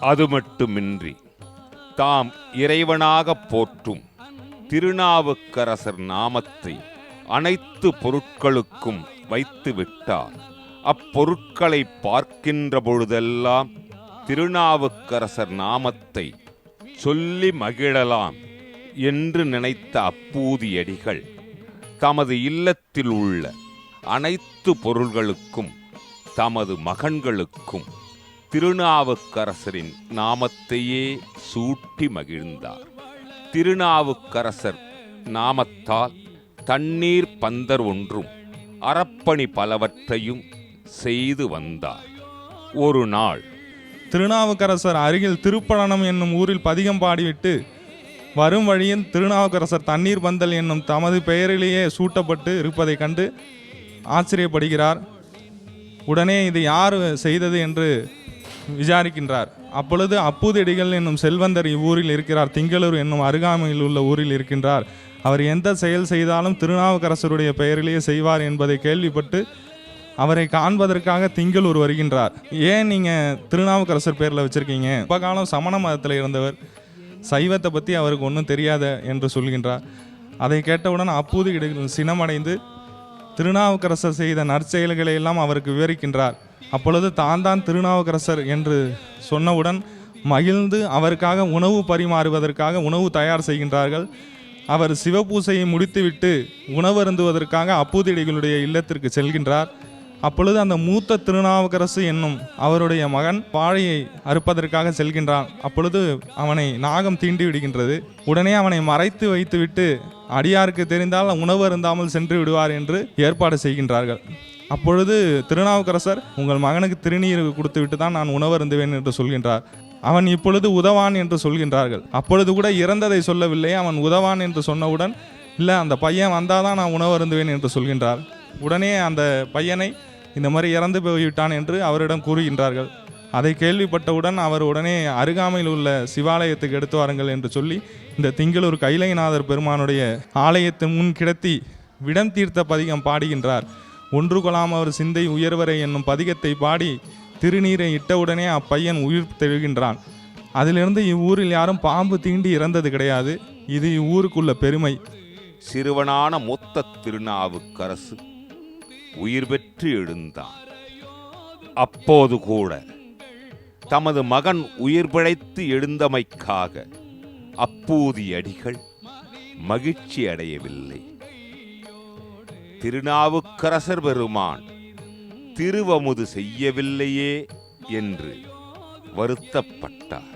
அது மட்டுமின்றி தாம் இறைவனாகப் போற்றும் திருநாவுக்கரசர் நாமத்தை அனைத்து பொருட்களுக்கும் வைத்து விட்டார். அப்பொருட்களை பார்க்கின்ற பொழுதெல்லாம் திருநாவுக்கரசர் நாமத்தை சொல்லி மகிழலாம் என்று நினைத்த அப்பூதியடிகள் தமது இல்லத்தில் உள்ள அனைத்து பொருள்களுக்கும் தமது மகன்களுக்கும் திருநாவுக்கரசரின் நாமத்தையே சூட்டி மகிழ்ந்தார். திருநாவுக்கரசர் நாமத்தால் தண்ணீர் பந்தர் ஒன்றும் அறப்பணி பலவற்றையும் செய்து வந்தார். ஒரு நாள் திருநாவுக்கரசர் அருகில் திருப்பழனம் என்னும் ஊரில் பதிகம் பாடிவிட்டு வரும் வழியில் திருநாவுக்கரசர் தண்ணீர் பந்தல் என்னும் தமது பெயரிலேயே சூட்டப்பட்டு இருப்பதைக் கண்டு ஆச்சரியப்படுகிறார். உடனே இது யார் செய்தது என்று விசாரிக்கின்றார். அப்பொழுது அப்பூதியடிகள் என்னும் செல்வந்தர் இவ்வூரில் இருக்கிறார். திங்களூர் என்னும் அருகாமையில் உள்ள ஊரில் இருக்கின்றார். அவர் எந்த செயல் செய்தாலும் திருநாவுக்கரசருடைய பெயரிலேயே செய்வார் என்பதை கேள்விப்பட்டு அவரை காண்பதற்காக திங்களூர் வருகின்றார். ஏன் நீங்கள் திருநாவுக்கரசர் பேரில் வச்சுருக்கீங்க? இப்போ காலம் சமண மதத்தில் இருந்தவர், சைவத்தை பற்றி அவருக்கு ஒன்றும் தெரியாத என்று சொல்கின்றார். அதை கேட்டவுடன் அப்பூதியடிகள் சினமடைந்து திருநாவுக்கரசர் செய்த நற்செயல்களை எல்லாம் அவருக்கு விவரிக்கின்றார். அப்பொழுது தான் திருநாவுக்கரசர் என்று சொன்னவுடன் மகிழ்ந்து அவருக்காக உணவு பரிமாறுவதற்காக உணவு தயார் செய்கின்றார்கள். அவர் சிவபூசையை முடித்துவிட்டு உணவு அருந்துவதற்காக அப்பூதியடிகளுடைய இல்லத்திற்கு செல்கின்றார். அப்பொழுது அந்த மூத்த திருநாவுக்கரசு என்னும் அவருடைய மகன் வாழையை அறுப்பதற்காக செல்கின்றான். அப்பொழுது அவனை நாகம் தீண்டி விடுகின்றது. உடனே அவனை மறைத்து வைத்துவிட்டு அடியாருக்கு தெரிந்தால் உணவு அருந்தாமல் சென்று விடுவார் என்று ஏற்பாடு செய்கின்றார்கள். அப்பொழுது திருநாவுக்கரசர் உங்கள் மகனுக்கு திருநீர் கொடுத்து விட்டு தான் நான் உணவு அருந்துவேன் என்று சொல்கின்றார். அவன் இப்பொழுது உதவான் என்று சொல்கின்றார்கள். அப்பொழுது கூட இறந்ததை சொல்லவில்லை. அவன் உதவான் என்று சொன்னவுடன் இல்லை, அந்த பையன் வந்தாதான் நான் உணவு அருந்துவேன் என்று சொல்கின்றார். உடனே அந்த பையனை இந்த மாதிரி இறந்து போய்விட்டான் என்று அவரிடம் கூறுகின்றார்கள். அதை கேள்விப்பட்டவுடன் அவர் உடனே அருகாமையில் உள்ள சிவாலயத்துக்கு எடுத்து வாருங்கள் என்று சொல்லி இந்த திங்களூர் கைலைநாதர் பெருமானுடைய ஆலயத்தின் முன் கிடத்தி விடம் தீர்த்த பதிகம் பாடுகின்றார். ஒன்று கொலாம் அவர் சிந்தை உயர்வரை என்னும் பதிகத்தை பாடி திருநீரை இட்டவுடனே அப்பையன் உயிர் தெழுகின்றான். அதிலிருந்து இவ்வூரில் யாரும் பாம்பு தீண்டி இறந்தது கிடையாது. இது இவ்வூருக்குள்ள பெருமை. சிறுவனான மொத்த திருநாவுக்கரசு உயிர் பெற்று எழுந்தான். அப்போது கூட தமது மகன் உயிர் பிழைத்து எழுந்தமைக்காக அப்பூதியடிகள் மகிழ்ச்சி அடையவில்லை. திருநாவுக்கரசர் பெருமான் திருவமுது செய்யவில்லையே என்று வருத்தப்பட்டார்.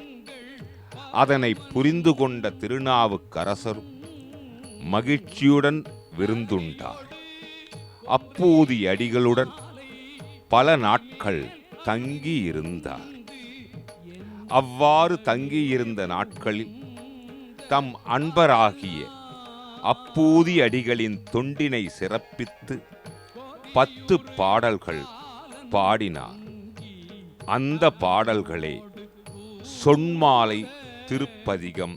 அதனை புரிந்து கொண்ட திருநாவுக்கரசரும் மகிழ்ச்சியுடன் விருந்துண்டார். அப்பூதியடிகளுடன் பல நாட்கள் தங்கியிருந்தார். அவ்வாறு தங்கியிருந்த நாட்களில் தம் அன்பராகிய அப்பூதியடிகளின் தொண்டினை சிறப்பித்து 10 பாடல்கள் பாடினார். அந்த பாடல்களே சொன்மாலை திருப்பதிகம்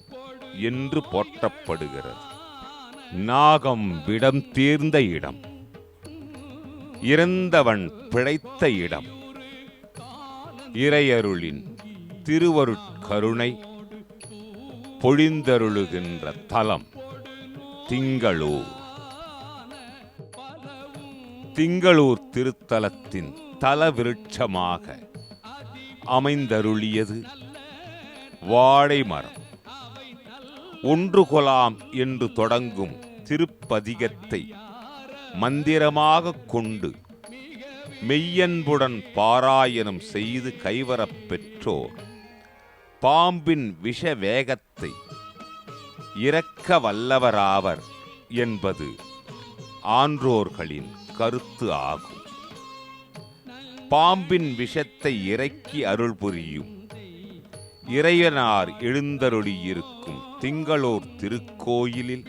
என்று போற்றப்படுகிறது. நாகம் விடம் தீர்ந்த இடம், இறந்தவன் பிழைத்த இடம், இறையருளின் திருவருட்கருணை பொழிந்தருளுகின்ற தலம் திங்களூர். திங்களூர் திருத்தலத்தின் தலவிருட்சமாக அமைந்தருளியது வாழை மரம். ஒன்று கொலாம் என்று தொடங்கும் திருப்பதிகத்தை மந்திரமாக கொண்டு மெய்யன்புடன் பாராயணம் செய்து கைவரப் பெற்றோர் பாம்பின் விஷ வேகத்தை இறக்க வல்லவராவர் என்பது ஆன்றோர்களின் கருத்து ஆகும். பாம்பின் விஷத்தை இறக்கி அருள் புரியும் இறைவனார் எழுந்தருளியிருக்கும் திங்களூர் திருக்கோயிலில்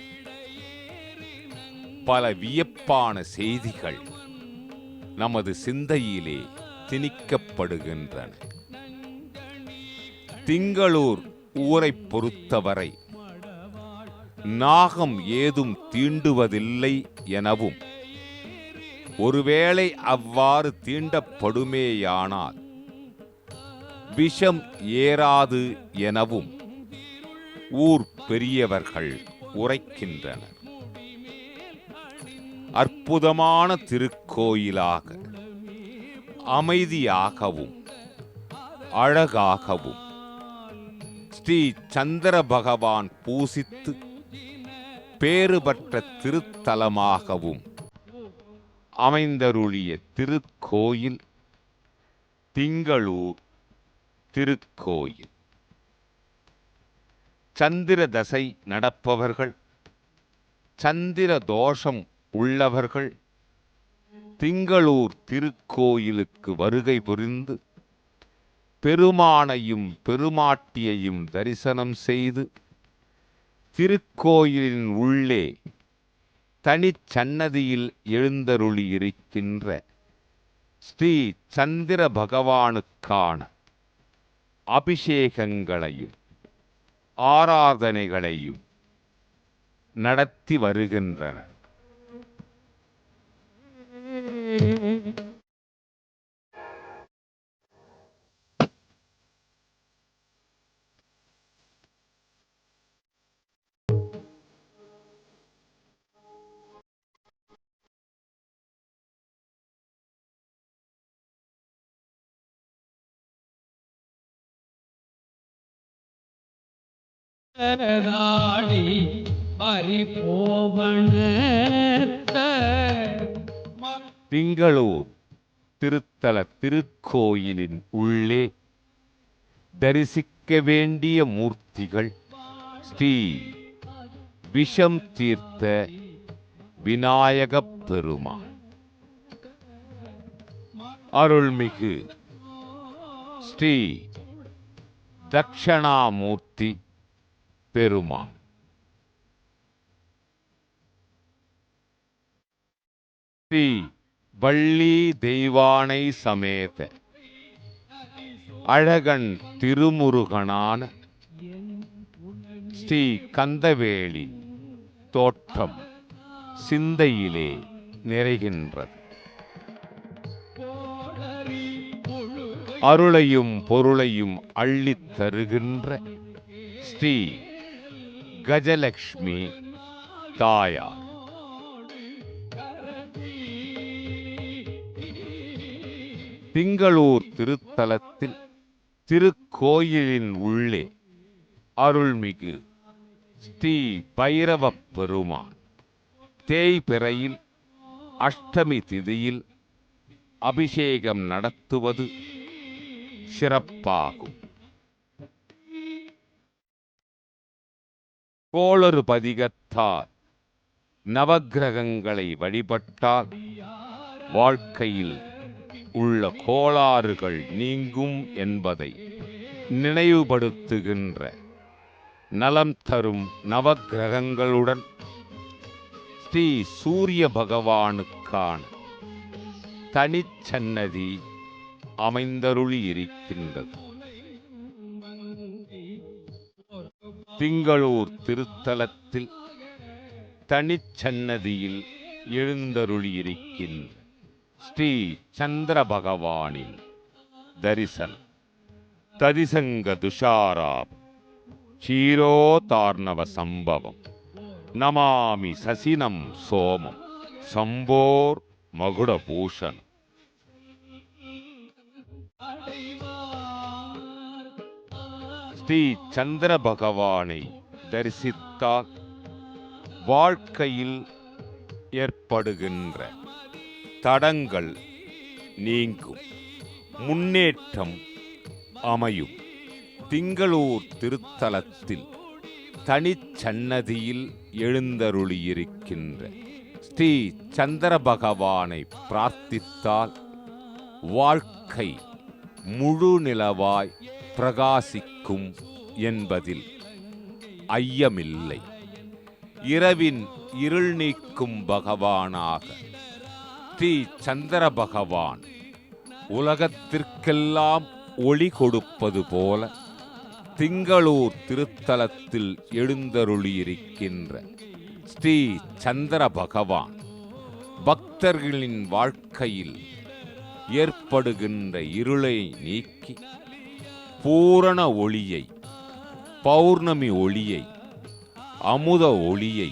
பல வியப்பான செய்திகள் நமது சிந்தையிலே திணிக்கப்படுகின்றன. திங்களூர் ஊரை பொறுத்தவரை நாகம் ஏதும் தீண்டுவதில்லை எனவும், ஒருவேளை அவ்வாறு தீண்டப்படுமேயானால் விஷம் ஏறாது எனவும் ஊர் பெரியவர்கள் உரைக்கின்றனர். அற்புதமான திருக்கோயிலாக, அமைதியாகவும் அழகாகவும் ஸ்ரீ சந்திர பகவான் பூசித்து பேறு பெற்ற திருத்தலமாகவும் அமைந்தருளிய திருக்கோயில் திங்களூர் திருக்கோயில். சந்திர தசை நடப்பவர்கள், சந்திர தோஷம் உள்ளவர்கள் திங்களூர் திருக்கோயிலுக்கு வருகை புரிந்து பெருமானையும் பெருமாட்டியையும் தரிசனம் செய்து திருக்கோயிலின் உள்ளே தனிச்சன்னதியில் எழுந்தருளியிருக்கின்ற ஸ்ரீ சந்திர பகவானுக்கான அபிஷேகங்களையும் ஆராதனைகளையும் நடத்தி வருகின்றனர். திங்களூர் திருத்தல திருக்கோயிலின் உள்ளே தரிசிக்க வேண்டிய மூர்த்திகள் ஸ்ரீ விஷம் தீர்த்த விநாயகப் பெருமான், அருள்மிகு ஸ்ரீ தட்சணாமூர்த்தி பெருமான், ஸ்ரீ வள்ளி தெய்வானை சமேத அழகன் திருமுருகனான ஸ்ரீ கந்தவேலி தோற்றம் சிந்தையிலே நிறைகின்றது. அருளையும் பொருளையும் அள்ளித் தருகின்ற ஸ்ரீ கஜலக்ஷ்மி தாயார், திங்களூர் திருத்தலத்தில் திருக்கோயிலின் உள்ளே அருள்மிகு ஸ்ரீ பைரவப் பெருமான் தேய்பிறையில் அஷ்டமி திதியில் அபிஷேகம் நடத்துவது சிறப்பாகும். கோளறு பதிகத்தால் நவக்கிரகங்களை வழிபட்டால் வாழ்க்கையில் உள்ள கோளாறுகள் நீங்கும் என்பதை நினைவுபடுத்துகின்ற நலம் தரும் நவக்கிரகங்களுடன் ஸ்ரீ சூரிய பகவானுக்கான தனிச்சன்னதி அமைந்தருளி இருக்கின்றது. திங்களூர் திருத்தலத்தில் தனிச்சன்னதியில் எழுந்தருளியிருக்கின்ற ஸ்ரீ சந்திர பகவானின் தரிசனம் ததிசங்க துஷாராம் க்ஷீரோதார்ணவ சம்பவம் நமாமி சசினம் சோமம் சம்போர் மகுடபூஷணம். ஸ்ரீ சந்திர பகவானை தரிசித்தால் வாழ்க்கையில் ஏற்படுகின்ற தடங்கள் நீங்கும், முன்னேற்றம் அமையும். திங்களூர் திருத்தலத்தில் தனிச்சன்னதியில் எழுந்தருளியிருக்கின்ற ஸ்ரீ சந்திர பகவானை பிரார்த்தித்தால் வாழ்க்கை முழு நிலவாய் பிரகாசிக்கும் என்பதில் ஐயமில்லை. இரவின் இருள் நீக்கும் பகவானாக ஸ்ரீ சந்திர பகவான் உலகத்திற்கெல்லாம் ஒளி கொடுப்பது போல திங்களூர் திருத்தலத்தில் எழுந்தருளியிருக்கின்ற ஸ்ரீ சந்திர பகவான் பக்தர்களின் வாழ்க்கையில் ஏற்படுகின்ற இருளை நீக்கி பூரண ஒளியை, பௌர்ணமி ஒளியை, அமுத ஒளியை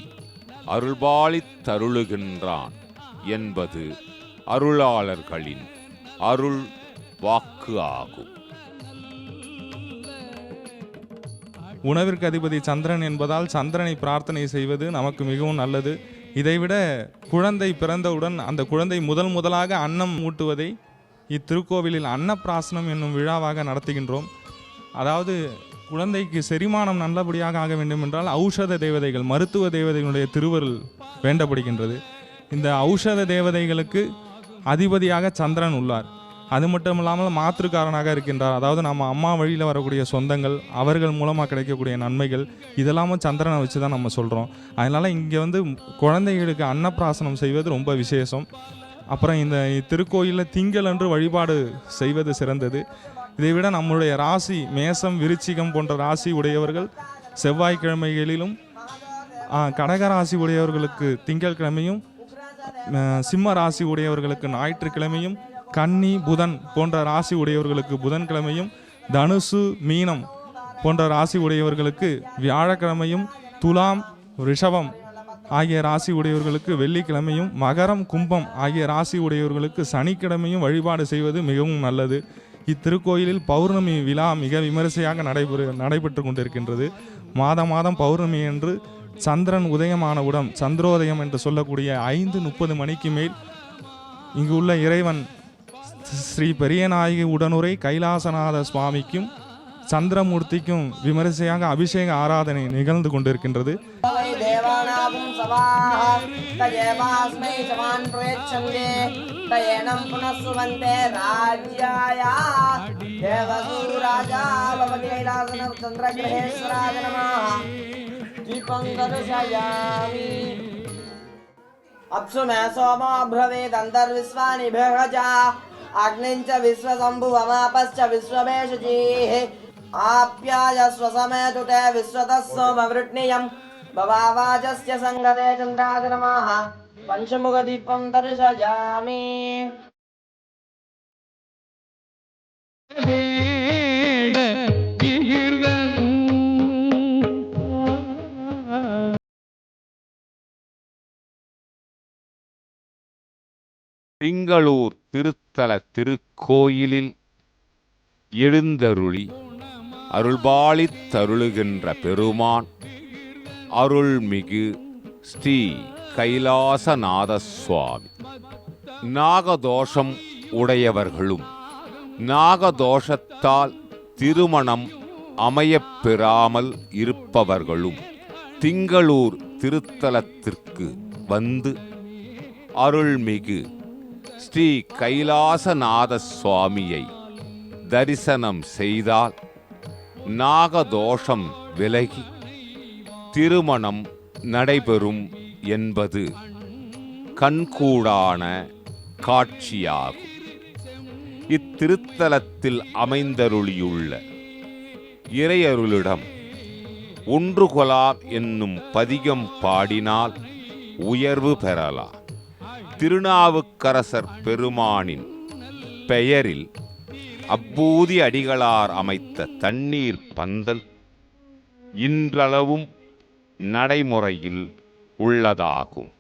அருள்பாலித் தருளுகின்றான் என்பது அருளாளர்களின் அருள் வாக்கு ஆகும். உணவிற்கு அதிபதி சந்திரன் என்பதால் சந்திரனை பிரார்த்தனை செய்வது நமக்கு மிகவும் நல்லது. இதைவிட குழந்தை பிறந்தவுடன் அந்த குழந்தை முதலாக அன்னம் ஊட்டுவதை இத்திருக்கோவிலில் அன்னப்பிராசனம் என்னும் விழாவாக நடத்துகின்றோம். அதாவது குழந்தைக்கு செரிமானம் நல்லபடியாக ஆக வேண்டும் என்றால் ஔஷத தேவதைகள், மருத்துவ தேவதைகளுடைய திருவருள் வேண்டப்படுகின்றது. இந்த ஔஷத தேவதைகளுக்கு அதிபதியாக சந்திரன் உள்ளார். அது மட்டும் இல்லாமல் மாற்றுக்காரனாக இருக்கின்றார். அதாவது நம்ம அம்மா வழியில் வரக்கூடிய சொந்தங்கள், அவர்கள் மூலமாக கிடைக்கக்கூடிய நன்மைகள், இதெல்லாமும் சந்திரனை வச்சு தான் நம்ம சொல்கிறோம். அதனால் இங்கே குழந்தைகளுக்கு அன்னப்பிராசனம் செய்வது ரொம்ப விசேஷம். அப்புறம் இந்த திருக்கோயிலில் திங்கள் அன்று வழிபாடு செய்வது சிறந்தது. இதைவிட நம்முடைய ராசி மேசம், விருச்சிகம் போன்ற ராசி உடையவர்கள் செவ்வாய்க்கிழமைகளிலும், கடகராசி உடையவர்களுக்கு திங்கட்கிழமையும், சிம்ம ராசி உடையவர்களுக்கு ஞாயிற்றுக்கிழமையும், கன்னி புதன் போன்ற ராசி உடையவர்களுக்கு புதன்கிழமையும், தனுசு மீனம் போன்ற ராசி உடையவர்களுக்கு வியாழக்கிழமையும், துலாம் ரிஷபம் ஆகிய ராசி உடையவர்களுக்கு வெள்ளிக்கிழமையும், மகரம் கும்பம் ஆகிய ராசி உடையவர்களுக்கு சனிக்கிழமையும் வழிபாடு செய்வது மிகவும் நல்லது. இத்திருக்கோயிலில் பௌர்ணமி விழா மிக விமரிசையாக நடைபெற்று கொண்டிருக்கின்றது. மாதம் பௌர்ணமி என்று சந்திரன் உதயமானவுடன், சந்திரோதயம் என்று சொல்லக்கூடிய 5:30 மணிக்கு மேல் இங்கு உள்ள இறைவன் ஸ்ரீ பெரியநாயகி உடனுரை கைலாசநாத சுவாமிக்கும் சந்திரமூர்த்திக்கும் விமரிசையாக அபிஷேக ஆராதனை நிகழ்ந்து கொண்டிருக்கின்றது. अप्सु मे सोमो ब्रवीदन्तर्विश्वानि बृहजा अग्निञ्च विश्वशम्भुवमापश्च विश्वमेषजीः आप्यायस्व समेतु ते विश्वतः सोमवृट्नियं भवावाचस्य सङ्गते चन्द्रादिनमः पञ्चमुखदीपं दर्शयामि. திங்களூர் திருத்தல திருக்கோயிலில் எழுந்தருளி அருள்பாலித் தருளுகின்ற பெருமான் அருள்மிகு ஸ்ரீ கைலாசநாத சுவாமி. நாகதோஷம் உடையவர்களும் நாகதோஷத்தால் திருமணம் அமையப்பெறாமல் இருப்பவர்களும் திங்களூர் திருத்தலத்திற்கு வந்து அருள்மிகு ஸ்ரீ கைலாசநாத சுவாமியை தரிசனம் செய்தால் நாகதோஷம் விலகி திருமணம் நடைபெறும் என்பது கண்கூடான காட்சியாகும். இத்திருத்தலத்தில் அமைந்தருளியுள்ள இறையருளிடம் ஒன்று கொலாம் என்னும் பதிகம் பாடினால் உயர்வு பெறலாம். திருநாவுக்கரசர் பெருமானின் பெயரில் அப்பூதி அடிகளார் அமைத்த தண்ணீர் பந்தல் இன்றளவும் நடைமுறையில் உள்ளதாகும்.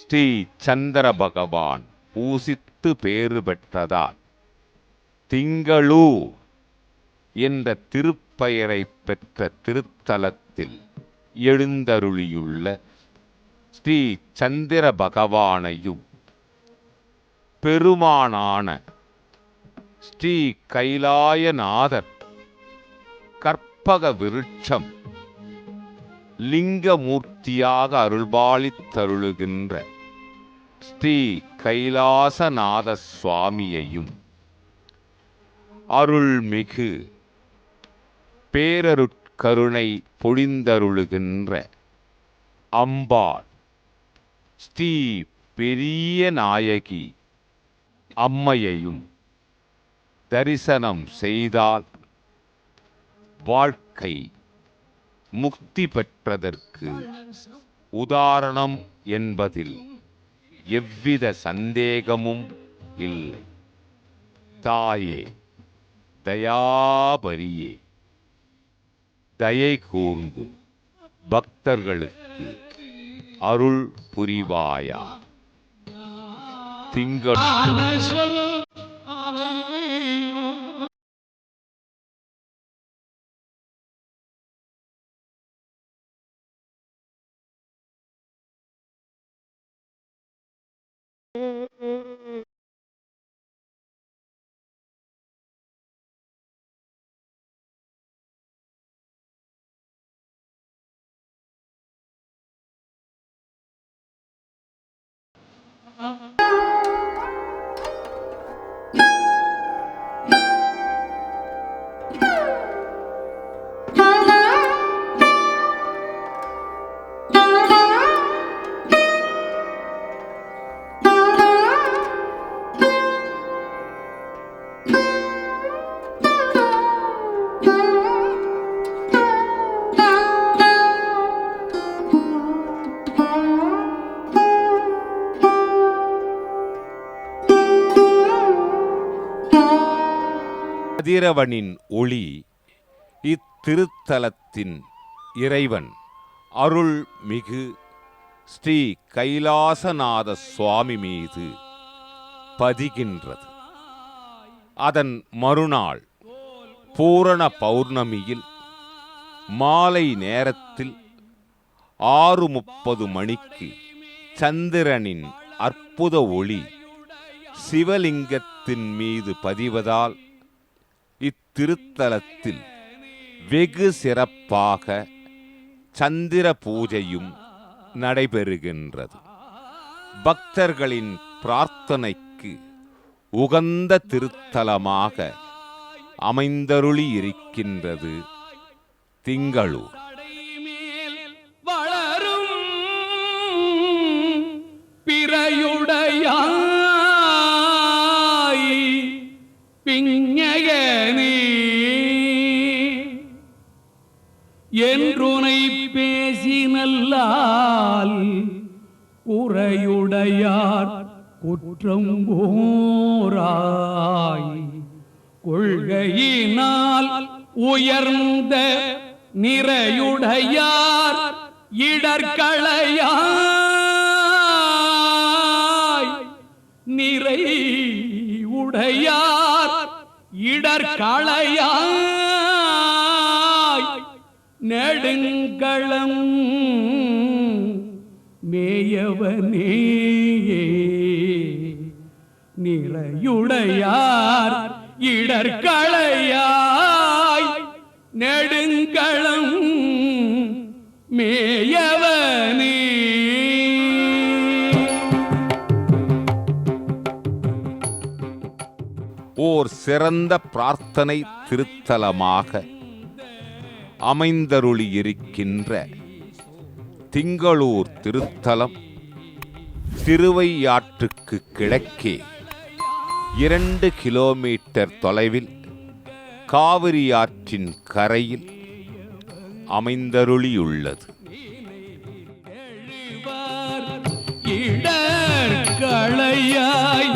ஸ்ரீ சந்திர பகவான் பூசித்து பேறு பெற்றதால் திங்களூர் என்ற திருப்பெயரை பெற்ற திருத்தலத்தில் எழுந்தருளியுள்ள ஸ்ரீ சந்திர பகவானையும் பெருமானான ஸ்ரீ கைலாயநாதர் கற்பக விருட்சம் லிங்கமூர்த்தியாக அருள்பாலித்தருளுகின்ற ஸ்ரீ கைலாசநாத சுவாமியையும் அருள்மிகு பேரருட்கருணை பொழிந்தருளுகின்ற அம்பாள் ஸ்ரீ பெரிய நாயகி அம்மையையும் தரிசனம் செய்தால் வாழ்க்கை முக்தி பெற்றதற்கு உதாரணம் என்பதில் எவ்வித சந்தேகமும் இல்லை. தாயே, தயாபரியே, தயை கூர்ந்து பக்தர்களுக்கு அருள் புரிவாயா. திங்கள் கதிரவனின் ஒளி இத்திருத்தலத்தின் இறைவன் அருள்மிகு ஸ்ரீ கைலாசநாத சுவாமி மீது பதிகின்றது. அதன் மறுநாள் பூரண பௌர்ணமியில் மாலை நேரத்தில் 6:30 மணிக்கு சந்திரனின் அற்புத ஒளி சிவலிங்கத்தின் மீது பதிவதால் இத்திருத்தலத்தில் வெகு சிறப்பாக சந்திர பூஜையும் நடைபெறுகின்றது. பக்தர்களின் பிரார்த்தனைக்கு உகந்த திருத்தலமாக அமைந்தருளி இருக்கின்றது திங்களூர். என்றுனை பேசினல்லால் உரையுடையார் குற்றம் போராய் கொள்கையினால் உயர்ந்த நிறையுடையார் இடர்களையாய் நிறை உடையார் இடர்களையாய் நெடுங்களம் மேயவனே நிறையுடையார் இடர்களையாய் நெடுங்களம் மேயவனே. ஓர் சிறந்த பிரார்த்தனை திருத்தலமாக அமைந்தருளியிருக்கின்ற திங்களூர் திருத்தலம் திருவையாற்றுக்கு கிழக்கே 2 கிலோமீட்டர் தொலைவில் காவிரியாற்றின் கரையில் அமைந்தருளியுள்ளது. இடர்களையாய்